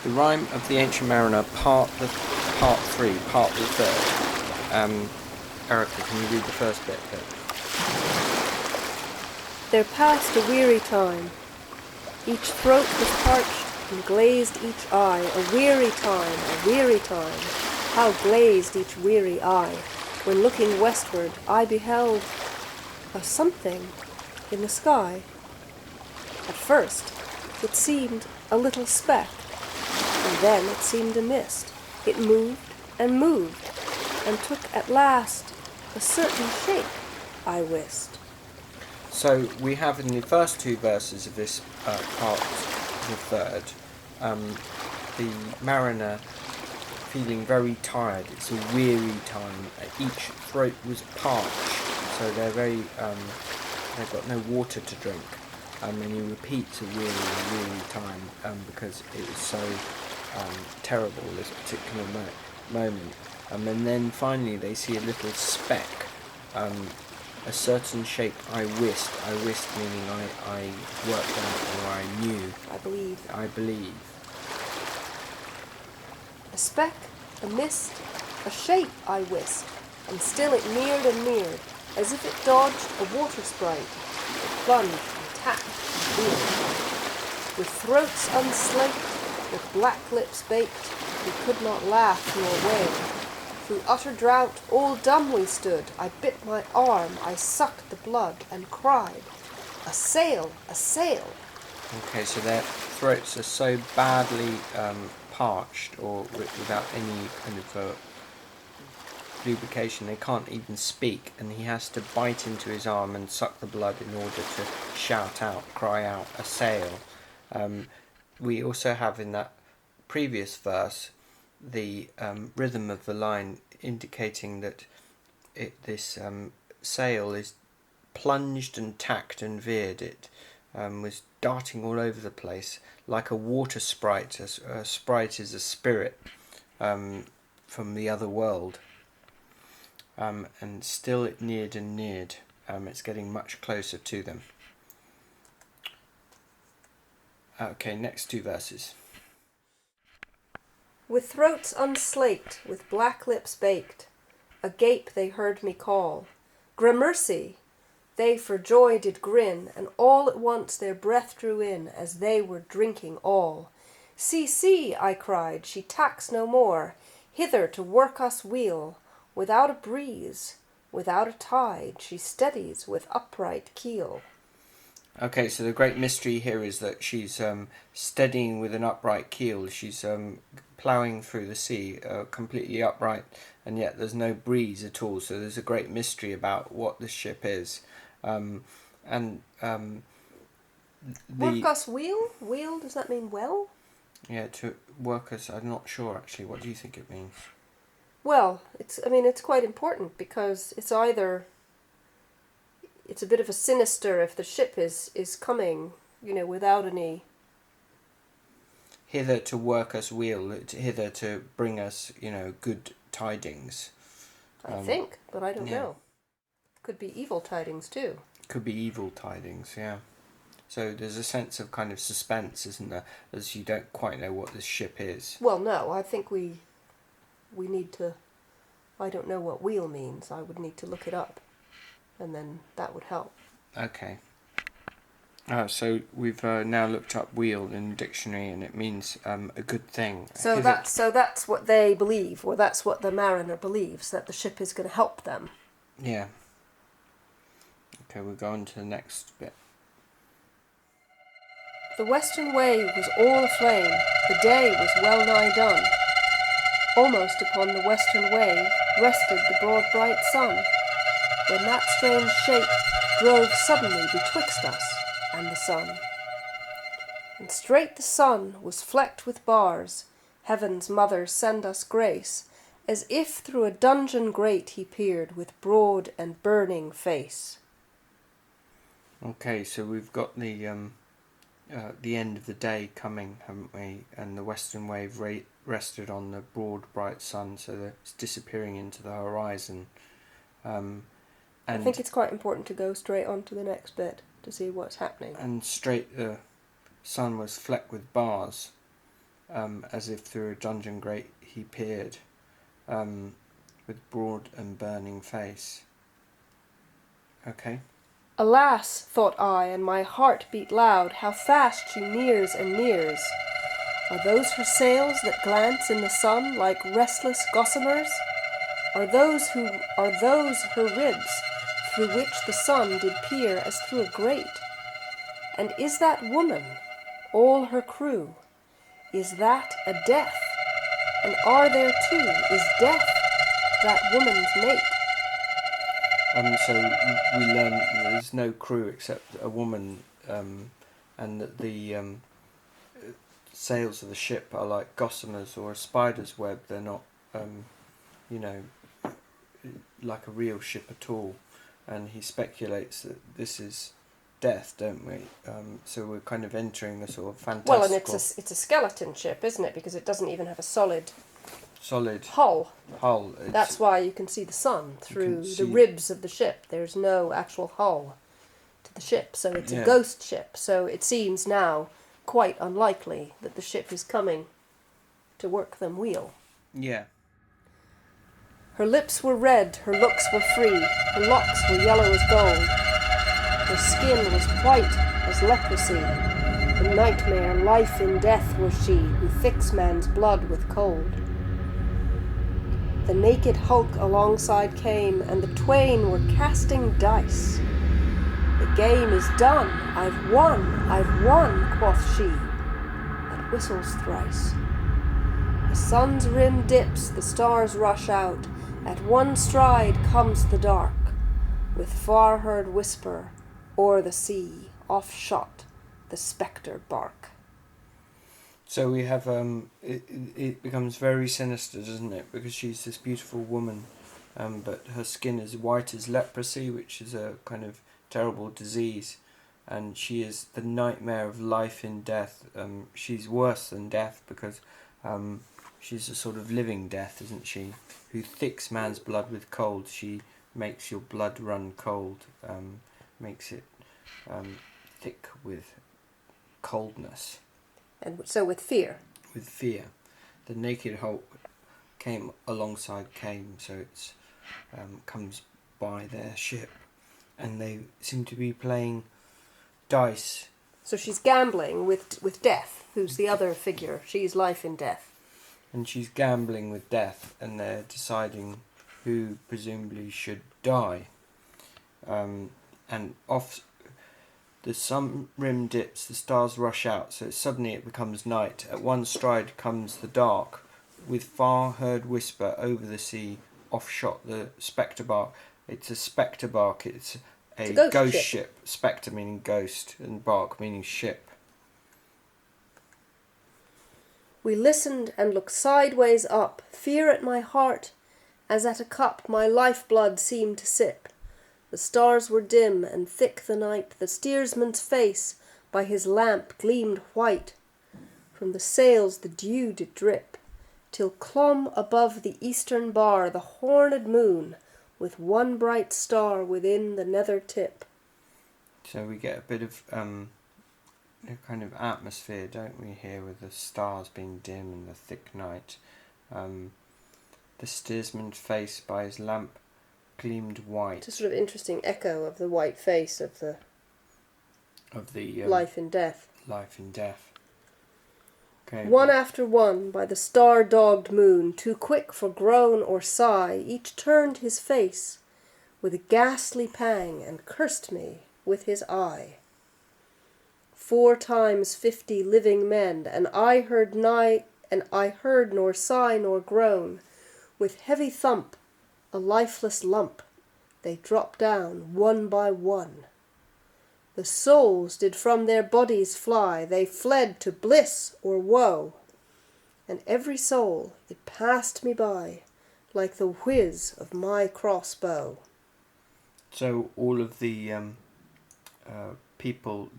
The Rime of the Ancient Mariner, part 3, part the third. Erica, can you read the first bit? There passed a weary time. Each throat was parched and glazed each eye. A weary time, how glazed each weary eye. When looking westward, I beheld a something in the sky. At first, it seemed a little speck, and then it seemed a mist. It moved, and took at last a certain shape, I wist. So we have in the first two verses of this part, the third, the mariner feeling very tired. It's a weary time. Each throat was parched, so they're very, they've got no water to drink. And he repeats a weary time because it was so terrible, this particular moment. And then finally they see a little speck, a certain shape I wist meaning I worked out or I knew. I believe. A speck, a mist, a shape I wist, and still it neared and neared, as if it dodged a water sprite. It plunged and tapped and veered. With throats unslaked, with black lips baked, we could not laugh nor wail. Through utter drought, all dumb we stood. I bit my arm, I sucked the blood, and cried, "A sail, a sail!" Okay, so their throats are so badly parched or without any kind of lubrication, they can't even speak, and he has to bite into his arm and suck the blood in order to shout out, cry out, "A sail!" We also have in that previous verse the rhythm of the line indicating that this sail is plunged and tacked and veered. It was darting all over the place like a water sprite. A sprite is a spirit from the other world. And still it neared and neared. It's getting much closer to them. Okay, next two verses. With throats unslaked, with black lips baked, agape they heard me call, "Gramercy!" They for joy did grin, and all at once their breath drew in, as they were drinking all. "See, see," I cried, "she tacks no more, hither to work us weal. Without a breeze, without a tide, she steadies with upright keel." Okay, so the great mystery here is that she's steadying with an upright keel. She's ploughing through the sea completely upright, and yet there's no breeze at all. So there's a great mystery about what this ship is. Work us weal? Weal, does that mean well? Yeah, to work us. I'm not sure actually. What do you think it means? Well, it's quite important because it's either... It's a bit of a sinister if the ship is coming, without any... Hither to work us weal, hither to bring us, good tidings. I think, but I don't know. Could be evil tidings too. Could be evil tidings, yeah. So there's a sense of kind of suspense, isn't there, as you don't quite know what this ship is. Well, no, I think we need to... I don't know what wheel means. I would need to look it up, and then that would help. Okay. So we've now looked up wheel in the dictionary, and it means a good thing. So that's what they believe, or that's what the mariner believes, that the ship is going to help them. Yeah. Okay, we'll go on to the next bit. The western wave was all aflame. The day was well nigh done. Almost upon the western wave rested the broad bright sun, when that strange shape drove suddenly betwixt us and the sun. And straight the sun was flecked with bars. Heaven's mother send us grace, as if through a dungeon grate he peered with broad and burning face. Okay, so we've got the end of the day coming, haven't we? And the western wave rested on the broad bright sun, so that it's disappearing into the horizon. And I think it's quite important to go straight on to the next bit to see what's happening. And straight the sun was flecked with bars. as if through a dungeon grate he peered, with broad and burning face. Okay. Alas, thought I, and my heart beat loud, how fast she nears and nears. Are those her sails that glance in the sun like restless gossamers? Are those her ribs, through which the sun did peer as through a grate? And is that woman, all her crew? Is that a death? And are there two? Is death that woman's mate? So we learn that there's no crew except a woman, and that the sails of the ship are like gossamers or a spider's web. They're not, you know, like a real ship at all. And he speculates that this is death, don't we? So we're kind of entering a sort of fantastical... Well, and it's a skeleton ship, isn't it? Because it doesn't even have a solid hull. That's why you can see the sun through the ribs of the ship. There's no actual hull to the ship, so it's a ghost ship. So it seems now quite unlikely that the ship is coming to work them wheel. Yeah. Her lips were red, her looks were free, her locks were yellow as gold. Her skin was white as leprosy. The nightmare, life in death was she, who thicks man's blood with cold. The naked hulk alongside came, and the twain were casting dice. The game is done, I've won, quoth she, that whistles thrice. The sun's rim dips, the stars rush out, at one stride comes the dark, with far-heard whisper, o'er the sea, off-shot, the spectre bark. So we have, it becomes very sinister, doesn't it? Because she's this beautiful woman, but her skin is white as leprosy, which is a kind of terrible disease. And she is the nightmare of life in death. She's worse than death because she's a sort of living death, isn't she? Who thicks man's blood with cold. She makes your blood run cold, makes it thick with coldness. And so with fear. With fear. The naked hulk came, so it's comes by their ship, and they seem to be playing dice. So she's gambling with death, who's the other figure. She's life in death. And she's gambling with death, and they're deciding who presumably should die. And off the sun rim dips, the stars rush out, so suddenly it becomes night. At one stride comes the dark, with far-heard whisper over the sea, off-shot the spectre bark. It's a spectre bark, it's a ghost ship. Spectre meaning ghost, and bark meaning ship. We listened and looked sideways up, fear at my heart, as at a cup my lifeblood seemed to sip. The stars were dim and thick the night, the steersman's face by his lamp gleamed white. From the sails the dew did drip, till clomb above the eastern bar the horned moon, with one bright star within the nether tip. So we get a bit of a kind of atmosphere, don't we, here, with the stars being dim and the thick night. The steersman's face by his lamp gleamed white. It's a sort of interesting echo of the white face of the life in death. Life in death. Okay. One after one, by the star-dogged moon, too quick for groan or sigh, each turned his face with a ghastly pang and cursed me with his eye. 4 times 50 living men, and I heard nor sigh nor groan. With heavy thump, a lifeless lump, they dropped down one by one. The souls did from their bodies fly, they fled to bliss or woe, and every soul it passed me by, like the whiz of my crossbow. So all of the people,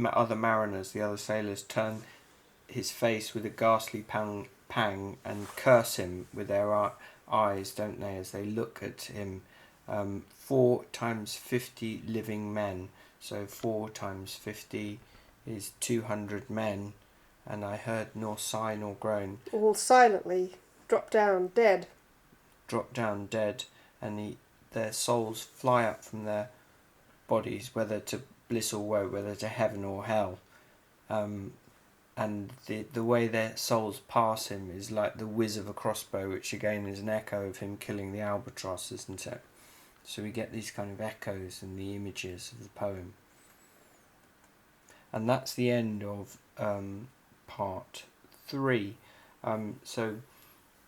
other mariners, the other sailors, turn his face with a ghastly pang and curse him with their eyes, don't they, as they look at him. 4 times 50 living men, so 4 times 50 is 200 men, and I heard nor sigh nor groan. All silently drop down dead. Drop down dead, and their souls fly up from their bodies, whether to bliss or woe, whether to heaven or hell. And the way their souls pass him is like the whiz of a crossbow, which again is an echo of him killing the albatross, isn't it? So we get these kind of echoes in the images of the poem. And that's the end of part 3. So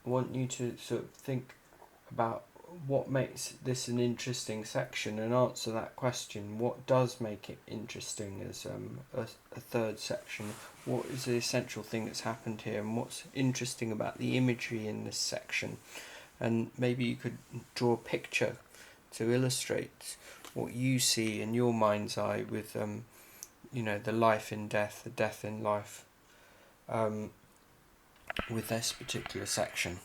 I want you to sort of think about what makes this an interesting section and answer that question. What does make it interesting as a third section? What is the essential thing that's happened here, and what's interesting about the imagery in this section? And maybe you could draw a picture to illustrate what you see in your mind's eye with the life in death, the death in life, with this particular section.